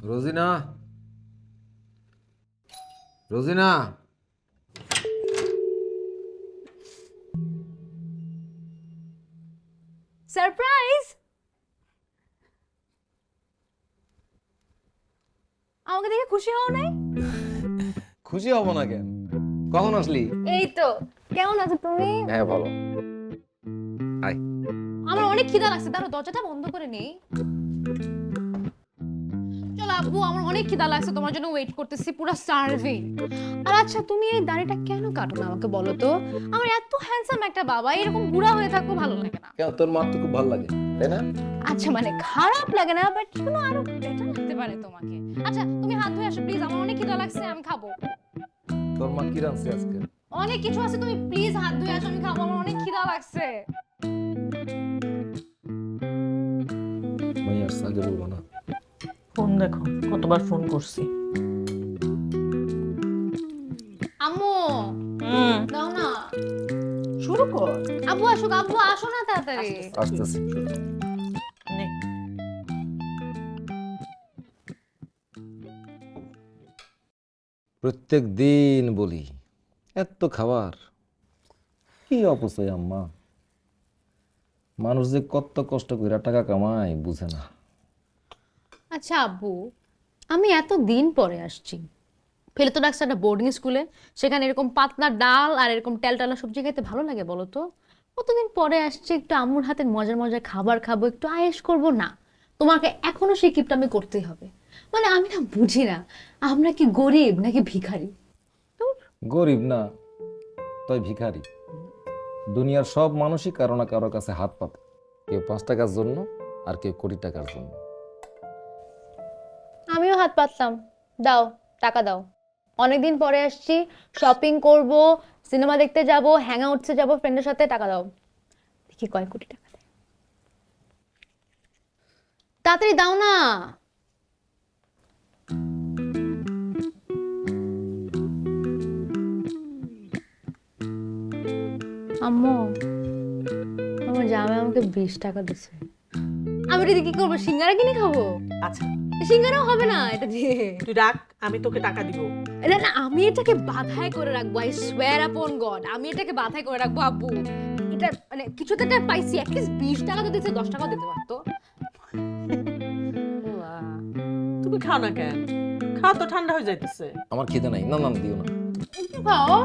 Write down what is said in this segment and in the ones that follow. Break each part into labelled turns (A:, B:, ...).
A: Rozina, Rozina,
B: surprise! আমাকে দেখে খুশি হও নাই?
A: খুশি হব না কেন? কখন আসলি?
B: এই তো। কেমন আছো তুমি?
A: হ্যাঁ ভালো। আয়।
B: আমার অনেক খিদা লাগছে, দাঁড়াও দরজাটা বন্ধ করে নেই। চলো আব্বু, আমার অনেক খিদা লাগছে, তোমার জন্য ওয়েট করতেছি, পুরো সার্ভিং। আর আচ্ছা, তুমি এই দাড়িটা কেন কাটো না আমাকে বলো তো? আমার এত হ্যান্ডসাম একটা বাবা এরকম বুড়া হয়ে থাকবো ভালো লাগে না।
A: কেন, তোর মা তো খুব ভালো লাগে, তাই না?
B: আচ্ছা মানে খারাপ লাগে না, বাট কোনো আরো বেটার লাগতে পারে তোমাকে। আচ্ছা তুমি হাত ধুয়ে আসো প্লিজ, আমার অনেক খিদা লাগছে, আমি খাবো।
A: তোর মা কি রাঁধছে আজকে?
B: অনেক কিছু আছে, তুমি প্লিজ হাত ধুয়ে আসো, আমি খাবো, আমার অনেক খিদা লাগছে।
A: মাই আর আগে বলবো না।
C: ফোন দেখো, কতবার ফোন করছি।
B: আম্মু দাও না।
C: শুরু কর।
B: আব্বু আসুক, আব্বু আসো না তাড়াতাড়ি।
A: আসতেছি।
C: নে।
A: প্রত্যেক দিন বলি এত খাবার কি অপচয় আম্মা। মানুষ যে কত কষ্ট করে টাকা কামায় বুঝে না।
B: আচ্ছা আব্বু, আমি এত দিন পরে আসছি, ফেলে তো রাখছে একটা বোর্ডিং স্কুলে, সেখানে এরকম পাতলা ডাল আর এরকম টেলটালা সবজি খেতে ভালো লাগে বলো তো? কতদিন পরে আসছি, একটু আম্মুর হাতের মজার মজার খাবার খাবো, একটু আয়েশ করবো না? তোমাকে এখনো সেই কিপটা আমি করতেই হবে। মানে আমি না বুঝি না, আমরা কি গরিব নাকি ভিখারি?
A: গরিব না, তাই ভিখারি। দুনিয়ার সব মানুষই কারো না কারো কাছে হাত পাতে, কেউ 5 টাকার জন্য আর কেউ কোটি টাকার জন্য।
B: আমিও হাত পাতলাম, দাও টাকা দাও। অনেকদিন পরে আসছি, শপিং করব, সিনেমা দেখতে যাব, হ্যাং আউটসে যাব ফ্রেন্ডের সাথে, টাকা দাও। দেখি কয় কোটি টাকা দেয়, তাড়াতাড়ি দাও না। আম্মু, আমার জামাই আমাকে 20 টাকা দিছে, আমি এটা দিয়ে কি করবো? সিঙ্গারা কিনে খাবো?
C: আচ্ছা
B: সিঙ্গারাও হবে না এটা দিয়ে।
C: তুই রাখ, আমি তোকে টাকা দিব।
B: না না, আমি এটাকে বাধাই করে রাখবো, আই সোয়ার আপন গড, আমি এটাকে বাধাই করে রাখবো আব্বু। এটা মানে কিছু তো একটা পাইছি, অ্যাটলিস্ট 20 টাকা তো দিতে, 10 টাকা দিতে পারতো।
C: তুমি খাও না কেন? খাও তো, ঠান্ডা হয়ে যাইতেছে।
A: আমার খিদে নাই। না না না, দিও না।
B: একটু খাও,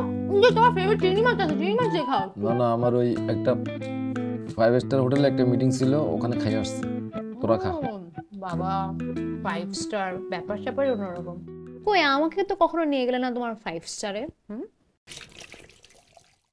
B: যে তোমার ফেভারিট চিংড়ি মাছ আছে, চিংড়ি মাছ দিয়ে খাও।
A: না না, আমার ওই একটা 5 স্টার হোটেলে একটা মিটিং ছিল, ওখানে খাই আসছি। তোরা খা।
B: ও, বাবা 5 স্টার, ব্যাপার স্যাপারই অন্যরকম। কই আমাকে তো কখনো নিয়ে গেলে না তোমার 5 স্টারে।